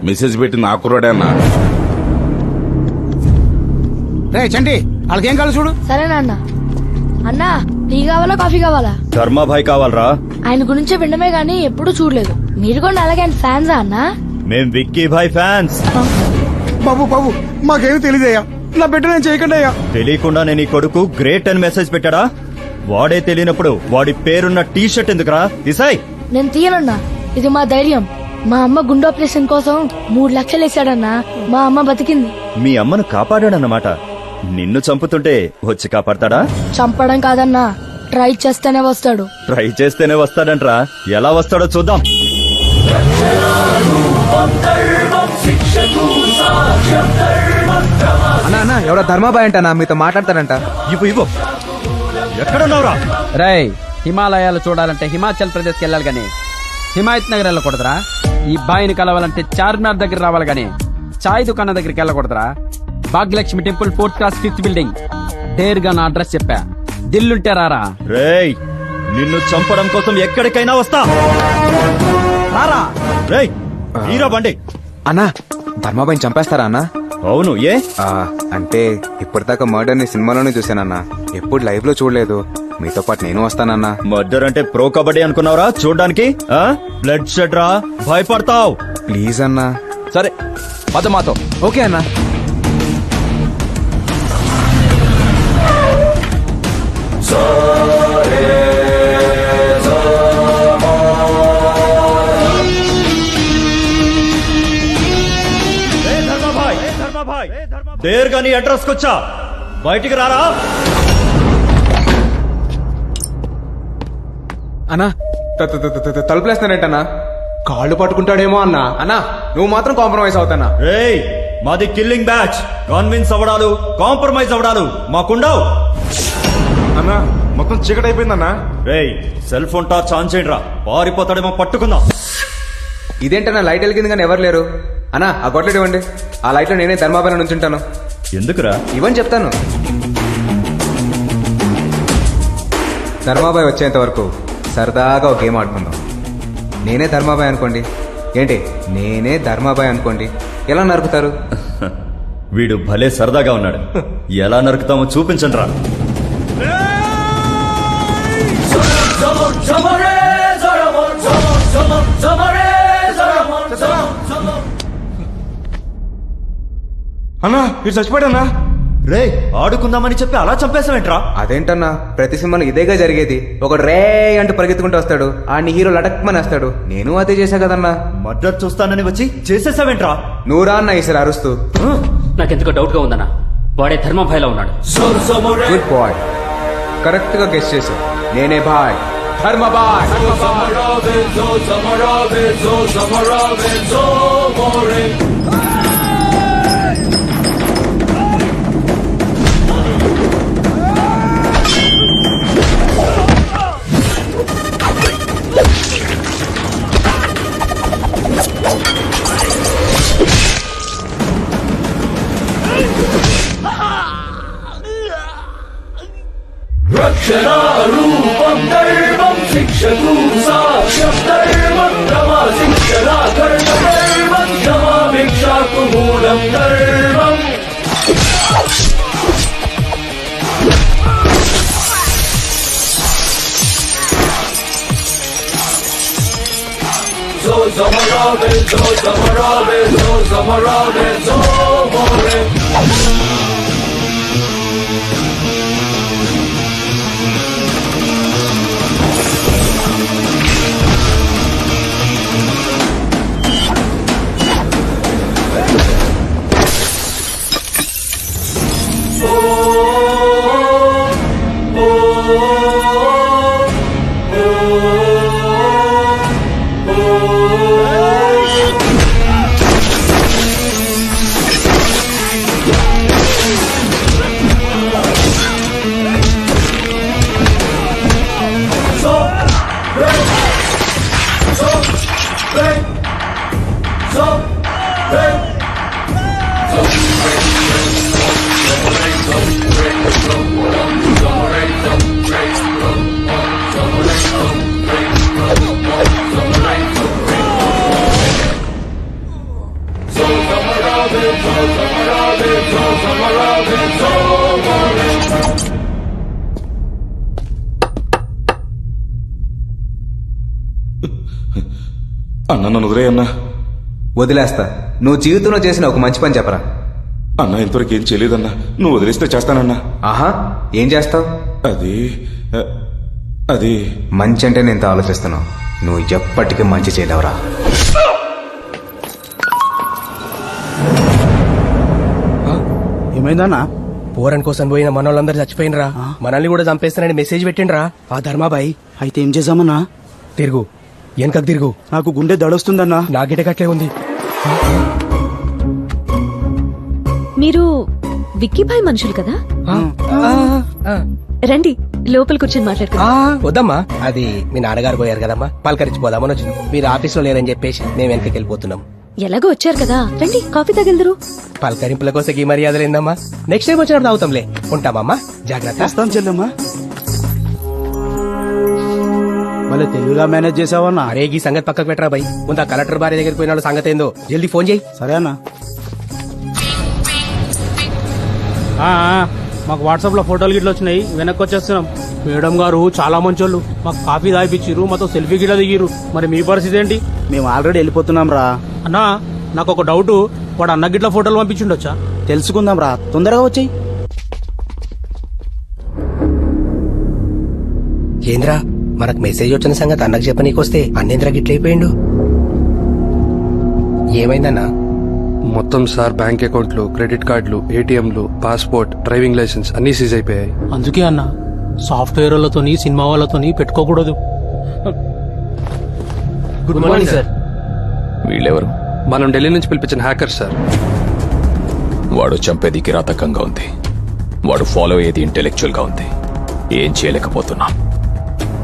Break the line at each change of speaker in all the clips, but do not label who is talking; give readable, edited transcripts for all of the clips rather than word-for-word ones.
Message పెట్టింది ఆ కుర్రాడే అన్నా.
రే చంటి వాళ్ళకేం కావాలి చూడు.
సరేనా అన్న. అన్నా టీ కావాలా కాఫీ కావాలా?
ధర్మాభాయ్ కావాలరా.
ఆయన గురించే వినమే గానీ ఎప్పుడూ చూడలేదు. మీరు కూడా అలాగే ఆయన ఫ్యాన్సా అన్నా?
మేం విక్కీ భాయ్ ఫ్యాన్స్.
బాబు బాబు మాకేమీ తెలియదయ్యా, నా బిడ్డ నేను చేయకండి అయ్యా.
తెలియకుండా నేను ఈ కొడుకు గ్రేట్ అని మెసేజ్ పెట్టాడా? వాడే తెలియనప్పుడు వాడి పేరున్న టీ షర్ట్ ఎందుకురా తీసాయ్?
నేను తీయనన్నా, ఇది మా ధైర్యం. మా అమ్మ గుండె ఆపరేషన్ కోసం 3 లక్షలు వేసాడన్నా. మా అమ్మ బతికింది.
మీ అమ్మను కాపాడాడన్నమాట. నిన్ను చంపుతుంటే వచ్చి కాపాడతాడా?
చంపడం కాదన్నా, ట్రై చేస్తేనే వస్తాడు.
ట్రై చేస్తేనే వస్తాడంట్రా. ఎలా వస్తాడో చూద్దాం.
అన్నా అన్నా ఎవరో ధర్మాబాయ్ అంటనా మీతో మాట్లాడతాడంట.
ఇవ్వు ఎక్కడున్నావురా?
రై హిమాలయాలు చూడాలంటే హిమాచల్ ప్రదేశ్కి వెళ్ళాలి గాని హిమాయత్ నగర్ వెళ్ళకూడదురా. ఈ బాయిని కలవాలంటే చార్మినార్ దగ్గర రావాలి గాని చాయ్ దుకాణం దగ్గరికి వెళ్ళకూడదురా. Bhagyalakshmi temple 4th class 5th building. డేర్గా నా అడ్రస్ చెప్పా, దిల్లుంటే రారా.
రేయ్ నిన్ను చంపడం కోసం ఎక్కడికైనా వస్తా.
రారా.
రేయ్ హీరో బండి.
అన్నా ధర్మాబాయిని చంపేస్తారా అన్నా?
అవును ఏ?
అంటే ఇప్పటిదాకా మర్డర్ ని సినిమాలోనే చూసానన్నా, ఎప్పుడు లైవ్ లో చూడలేదు. మీతో పాటు నేను వస్తానన్నా.
మర్డర్ అంటే ప్రో కబడ్డీ అనుకున్నావురా చూడ్డానికి? బ్లడ్ షెడ్ రా, భయపడతావు.
ప్లీజ్ అన్నా.
సరే పద మాతో.
ఓకే అన్నా.
దేర్గా నీ అడ్రస్ కొచ్చా, బయటికి రారా.
అన్నా తలుపులేస్తానంటన్నా. కాళ్ళు పట్టుకుంటాడేమో అన్నా. అన్నా నువ్వు మాత్రం కాంప్రమైజ్ అవుతానా?
రేయ్ మాది కిల్లింగ్ బ్యాచ్. కన్విన్స్ అవడాలు, కాంప్రమైజ్ అవడాలు మాకుండవు.
అన్నా మొత్తం చీకటి అయిపోయిందన్నా.
రేయ్ సెల్ ఫోన్ టార్చ్ ఆన్ చేయండి రా, పారిపోతాడేమో పట్టుకుందాం.
ఇదేంటన్నా లైట్ వెలిగింది కానీ ఎవరు లేరు. అన్నా ఆ గొడ్లెట్ ఇవ్వండి, ఆ లైట్ లో నేనే ధర్మాబాయి నుంచుంటాను.
ఎందుకురా?
ఇవ్వని చెప్తాను. ధర్మాబాయి వచ్చేంత వరకు సరదాగా ఒక గేమ్ ఆడుకుందాం. నేనే ధర్మాబాయి అనుకోండి. ఏంటి నేనే ధర్మాబాయి అనుకోండి, ఎలా నరుకుతారు?
వీడు భలే సరదాగా ఉన్నాడు. ఎలా నరుకుతామో చూపించండి రా.
అన్నా ఇటు చచ్చిపోయాడన్నా.
రే ఆడుకుందామని చెప్పి అలా చంపేసావేంట్రా?
అదేంటన్నా ప్రతి సినిమాలో ఇదేగా జరిగేది. ఒకడు రే అంటూ పరిగెత్తుకుంటూ వస్తాడు, ఆడిని హీరో లటక్మని వేస్తాడు. నేను అదే చేశా కదన్నా.
మర్డర్ చూస్తానని వచ్చి చేసేసావేంట్రా?
నూరా అన్న ఈసారి అరుస్తూ.
నాకెందుకో డౌట్ గా ఉందన్నా, వాడే ధర్మభాయ్లో ఉన్నాడు.
గుడ్ బాయ్, కరెక్ట్ గా గెస్ చేశావు. నేనే బాయ్, ధర్మబాయ్.
రక్షణారూపం ధర్మం శిక్షతు సాక్ష్యం ధర్మం క్షమా శిక్షణా కర్మ ధర్మం క్షమా భిక్షాకు మూలం ధర్మం. జో జమరావే జో జమరావే జో జమరావే జో మోరే.
అన్న నన్ను వదిలే అన్నా.
వదిలేస్తా. నువ్వు జీవితంలో చేసిన ఒక మంచి పని చెప్పరా.
అన్న ఇంతవరకు ఏం చేయలేదన్నా. నువ్వు వదిలేస్తే చేస్తానన్నా.
ఆహా, ఏం చేస్తావు?
అది
మంచి అంటే నేను ఇంత ఆలోచిస్తున్నావు. నువ్వు ఎప్పటికీ మంచి చేయలేవురా.
ఏమైందన్నా?
పోరన్ కోసం పోయిన మనోళ్ళందరూ చచ్చిపోయినరా, మనల్ని కూడా చంపేస్తానని మెసేజ్ పెట్టిండ్రా ఆ ధర్మాబాయి.
అయితే ఏం చేద్దామన్నా?
తిరుగు, వెనకకు తిరుగు.
నాకు గుండె దడొస్తుందన్నా.
నా గిటకట్లే ఉంది.
మీరు విక్కీభాయ్ మనుషులు కదా? రండి లోపల కూర్చొని మాట్లాడుకుందాం.
వద్దమ్మా, అది మీ నాన్నగారు పోయారు కదమ్మా, పలకరించిపోదామని వచ్చినాం. మీరు ఆఫీస్ లో లేరని చెప్పేసి మేము వెనకకి వెళ్ళిపోతున్నాం.
ఎలాగో వచ్చారు కదా, రండి కాఫీ తగలదురు.
పలకరింపుల కోసం ఈ మర్యాదలు ఏందమ్మా? నెక్స్ట్ టైం వచ్చినప్పుడు తాగుతాంలే. ఉంటామమ్మా, జాగ్రత్త.
వస్తాం చెల్లెమ్మా. మళ్ళీ తెలుగుగా మేనేజ్ చేసావన్నా?
అరే ఈ సంగతి పక్కకు పెట్టరా బై. ముందు ఆ కలెక్టర్ భార్య దగ్గరికి పోయిన సంగతి ఏందో జల్దీ ఫోన్ చేయి.
సరే అన్నా.
మాకు వాట్సాప్ లో ఫోటోలు గిట్ల వచ్చినాయి, వెనక్కి వచ్చేస్తున్నాం. మేడం గారు చాలా మంచోళ్ళు, మాకు కాఫీ తాగిపిచ్చిర్రు, మాతో సెల్ఫీ గిట్ల దిగిరు. మరి మీ పరిస్థితి ఏంటి?
మేము ఆల్రెడీ వెళ్ళిపోతున్నాం రా.
అన్నా నాకు ఒక డౌట్, వాడు అన్న గిట్ల ఫోటోలు పంపించిండొచ్చా?
తెలుసుకుందాం రా, తొందరగా వచ్చాయి.
ఏంద్రా, మనకు మెసేజ్ వచ్చిన సంగతి అన్నకు చెప్పనీకొస్తే అన్నేంద్ర గిట్లయిపోయిండు. ఏమైందన్నా?
మొత్తం సార్ బ్యాంక్ అకౌంట్లు, క్రెడిట్ కార్డులు, ఏటీఎంలు, పాస్పోర్ట్, డ్రైవింగ్ లైసెన్స్ అన్ని సీజ్ అయిపోయాయి.
అందుకే అన్న సాఫ్ట్వేర్ వాళ్ళతోని సినిమా వాళ్ళతోని పెట్టుకోకూడదు.
Good morning sir.
వీళ్ళెవరు? మనం ఢిల్లీ నుంచి పిలిపించిన హ్యాకర్ సార్.
వాడు చంపేది కిరాతకంగా ఉంది, వాడు ఫాలో అయ్యేది ఇంటెలెక్చువల్ గా ఉంది. ఏం చేయలేకపోతున్నాం.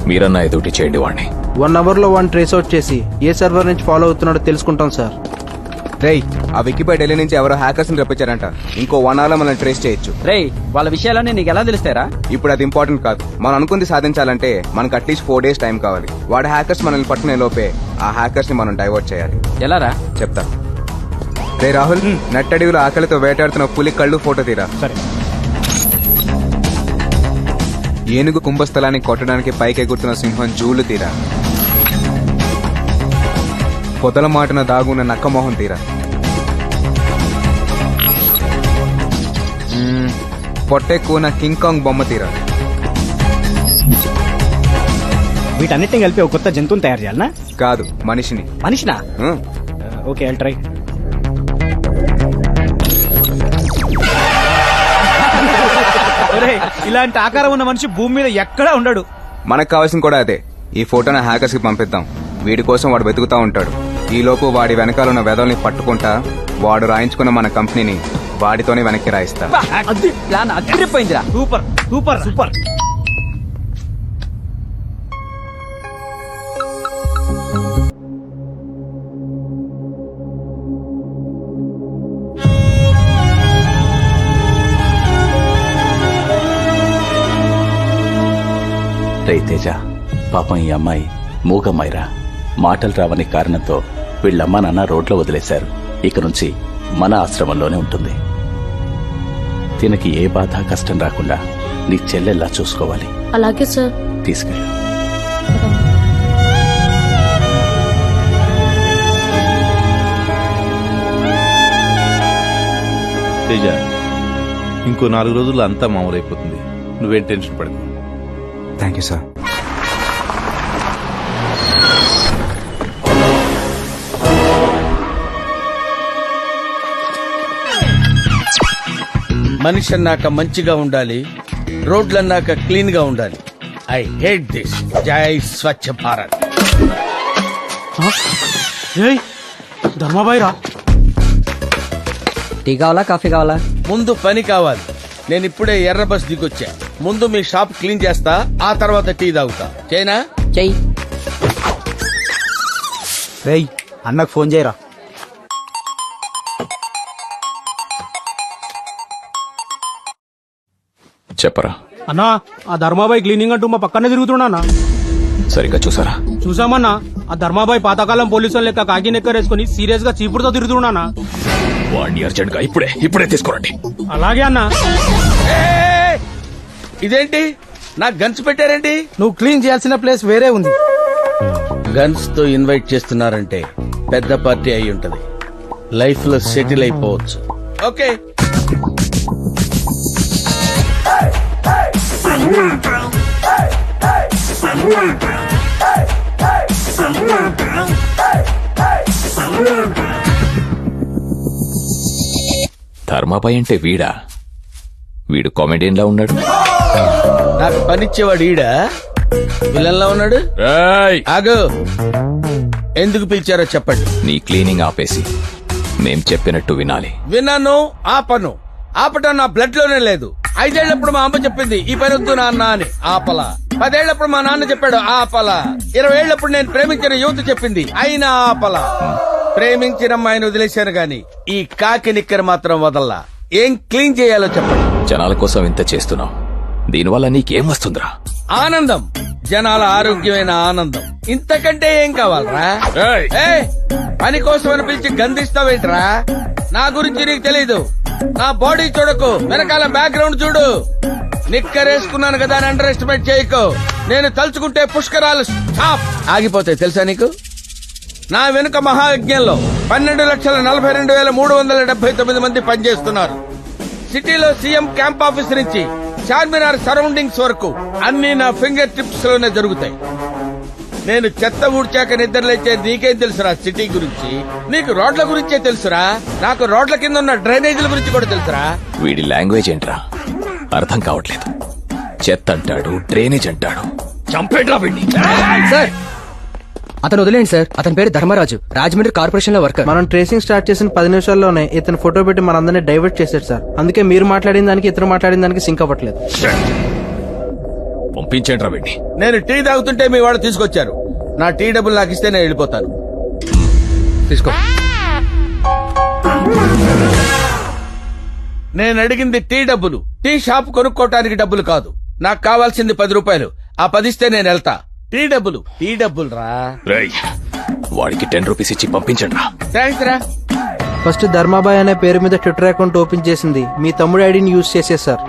మీరన్నా ఎదుటి చేయండి వాడిని.
1 hour లో వన్ ట్రేస్ అవుట్ చేసి ఏ సర్వర్ నుంచి ఫాలో అవుతున్నాడో తెలుసుకుంటాం సార్.
రేయ్, ఆ వికీపై ఢిల్లీ నుంచి ఎవరో హ్యాకర్స్ ని రప్పించారంట. ఇంకో 1 hour లో మనం ట్రేస్ చేయొచ్చు.
రేయ్, వాళ్ళ విషయాలన్నీ నీకు ఎలా తెలుస్తారా?
ఇప్పుడు అది ఇంపార్టెంట్ కాదు. మనం అనుకుంది సాధించాలంటే మనకు అట్లీస్ట్ 4 days టైం కావాలి. వాడు హ్యాకర్స్ మనల్ని పట్టుకునే లోపే ఆ హ్యాకర్స్ ని మనం డైవర్ట్ చేయాలి.
ఎలారా?
చెప్తా. రే రాహుల్, నట్టడివిలో ఆకలితో వేటాడుతున్న పులి కళ్ళు ఫోటో తీరా.
సరే.
ఏనుగు కుంభస్థలాన్ని కొట్టడానికి పైకెగురుతున్న సింహం జూలు తీరా. పొదల మాటన దాగున్న నక్కమోహం తీరా. పొట్టెక్కువ కింగ్ కాంగ్ బొమ్మ తీరా.
వీటన్నిటిని కలిపి ఒక కొత్త జంతువుని తయారు చేయాలనా?
కాదు, మనిషిని.
మనిషినా? Okay, I'll try.
ఇలాంటి ఆకారం ఉన్న మనిషి భూమి మీద ఎక్కడా ఉండడు.
మనకు కావాల్సింది కూడా అదే. ఈ ఫోటోని హ్యాకర్స్ కి పంపిద్దాం. వీడి కోసం వాడు వెతుకుతా ఉంటాడు. ఈలోపు వాడి వెనకాల ఉన్న వెదల్ని పట్టుకుంటా వాడు రాయించుకున్న మన కంపెనీని వాడితోనే వెనక్కి రాయిస్తా.
ప్లాన్ అదిరిపోయిందిరా.
Super super super.
రైతేజ, పాపం ఈ అమ్మాయి మూగమ్మాయిరా. మాటలు రావని కారణంతో వీళ్ళమ్మ నాన్న రోడ్లో వదిలేశారు. ఇక నుంచి మన ఆశ్రమంలోనే ఉంటుంది. తినకి ఏ బాధ కష్టం రాకుండా నీ చెల్లెల్లా చూసుకోవాలి.
అలాగే సార్.
తీసుకెళ్ళు.
తేజ, ఇంకో 4 రోజుల్లో అంతా మామూలైపోతుంది. నువ్వేం టెన్షన్ పడకు.
Thank you sir.
మనిషి అన్నాక మంచిగా ఉండాలి, రోడ్లన్నాక క్లీన్ గా ఉండాలి. I hate this. జై స్వచ్ఛ భారత్. ధర్మాబాయి రా.
టీ కావాలా, కాఫీ కావాలా?
ముందు పని కావాలి. నేను ఇప్పుడే ఎర్ర బస్ దిగొచ్చా. ముందు మీ షాప్ క్లీన్ చేస్తా, ఆ తర్వాత టీ తాగుతా. చేయనా?
చెయ్యి.
రేయ్, అన్నకు ఫోన్ చేయరా.
చెప్పరా.
అన్నా, ఆ ధర్మాబాయి క్లీనింగ్ అంటూ మా పక్కనే తిరుగుతున్నా.
సరిగ్గా చూసారా?
చూసామన్నా. ఆ ధర్మాబాయి పాతకాలం పోలీసులు లెక్క కాకి నెక్కరేసుకుని సీరియస్ గా చీపుడుతో తిరుగుతున్నా.
వాడిని అర్జెంట్ గా ఇప్పుడే తీసుకురండి.
అలాగే అన్నా. ఇదేంటి నాకు గన్స్ పెట్టారేంటి?
నువ్వు క్లీన్ చేయాల్సిన ప్లేస్ వేరే ఉంది.
గన్స్ తో ఇన్వైట్ చేస్తున్నారంటే పెద్ద పార్టీ అయి ఉంటది. లైఫ్ లో సెటిల్ అయిపోవచ్చు. ఓకే,
ధర్మాబాయ్ అంటే వీడా? వీడు కామెడియన్ లా ఉన్నాడు.
నాకు పనిచ్చేవాడు ఈడ విలన్లా ఉన్నాడు. ఆగు, ఎందుకు పిలిచారో చెప్పండి.
నీ క్లీనింగ్ ఆపేసి మేం చెప్పినట్టు వినాలి.
విన్నాను, ఆపను. ఆపటం నా బ్లడ్ లోనే లేదు. 5 ఏళ్లప్పుడు మా అమ్మ చెప్పింది ఈ పని వద్దు నాన్న అని, ఆపల. 10 ఏళ్లప్పుడు మా నాన్న చెప్పాడు, ఆపల. 20 ఏళ్లప్పుడు నేను ప్రేమించిన యువత చెప్పింది, అయినా ఆపల. ప్రేమించిన అమ్మాయిని వదిలేశాను గాని ఈ కాకి నిక్కర మాత్రం వదల్లా. ఏం క్లీన్ చేయాలో చెప్పండి.
జనాల కోసం ఇంత చేస్తున్నావు, దీనివల్ల నీకేం వస్తుందిరా?
ఆనందం, జనాల ఆరోగ్యమైన ఆనందం. ఇంతకంటే ఏం కావాలరా? ఏయ్, పని కోసం పిలిచి గంధిస్తావేంట్రా? నా గురించి నీకు తెలీదు. నా బాడీ చూడకు, వెనకాల బ్యాక్గ్రౌండ్ చూడు. నిక్కరేసుకున్నాను కదా అని అండర్ ఎస్టిమేట్ చేయకు. నేను తలుచుకుంటే పుష్కరాలు స్టాప్ ఆగిపోతాయి తెలుసా నీకు? నా వెనుక మహాయజ్ఞంలో 12,42,379 మంది పనిచేస్తున్నారు. సిటీలో సీఎం క్యాంప్ ఆఫీస్ నుంచి చార్మినార్ సరౌండింగ్స్ వరకు అన్ని నా ఫింగర్ టిప్స్ లోనే జరుగుతాయి. నేను చెత్త ఊడ్చాక నిద్రలేచే నీకేం తెలుసురా సిటీ గురించి? నీకు రోడ్ల గురించే తెలుసురా? నాకు రోడ్ల కింద ఉన్న డ్రైనేజీల గురించి కూడా తెలుసురా?
వీడి లాంగ్వేజ్ ఏంట్రా అర్థం కావట్లేదు. చెత్త అంటాడు, డ్రైనేజ్ అంటాడు. చంపేట్రా వీడిని.
సార్ అతను వదిలేండి సార్. అతని పేరు ధర్మరాజు, రాజమండ్రి కార్పొరేషన్ లో వర్కర్.
మనం ట్రేసింగ్ స్టార్ట్ చేసిన 10 నిమిషాల్లోనే ఇతను ఫోటో పెట్టి మనందరినీ డైవర్ట్ చేశాడు సార్. అందుకే మీరు మాట్లాడిన దానికి ఇతను మాట్లాడిన దానికి సింక్ అవ్వట్లేదు.
పంపించండి రా వీడిని.
నేను టీ తాగుతుంటే మీ వాళ్ళు తీసుకొచ్చారు. నా టీ డబ్బులు నాకు ఇస్తే నేను వెళ్ళిపోతాను.
తీసుకో.
నేను అడిగింది టీ డబ్బులు, టీ షాప్ కొనుక్కోటానికి డబ్బులు కాదు. నాకు కావాల్సింది 10 రూపాయలు. ఆ 10 ఇస్తే నేను వెళ్తా. టీ డబ్బులు రా.
వాడికి 10 రూపీస్ ఇచ్చి పంపించండి రా.
థ్యాంక్స్ రా.
ఫస్ట్ ధర్మాబాయ్ అనే పేరు మీద ట్విట్టర్ అకౌంట్ ఓపెన్ చేసింది మీ తమ్ముడు ఐడిని యూజ్ చేసే సార్.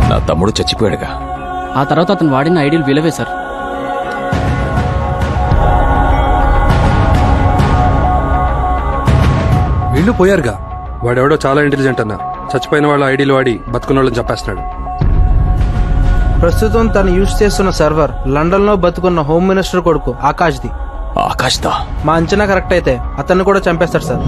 నా తమ్ముడు చచ్చిపోయాడుగా.
ఆ తర్వాత అతను వాడిన ఐడియల్ విలువే సార్.
వీళ్ళు పోయారుగా. వాడెవడో చాలా ఇంటెలిజెంట్ అన్న. చచ్చిపోయిన వాళ్ళ ఐడీలు వాడి బతుకున్న వాళ్ళని చంపేస్తున్నాడు.
ప్రస్తుతం తను యూజ్ చేస్తున్న సర్వర్ లండన్ లో బతుకున్న హోమ్ మినిస్టర్ కొడుకు ఆకాష్ది.
ఆకాష్దా?
మా అంచనా కరెక్ట్ అయితే అతన్ని కూడా చంపేస్తాడు సార్.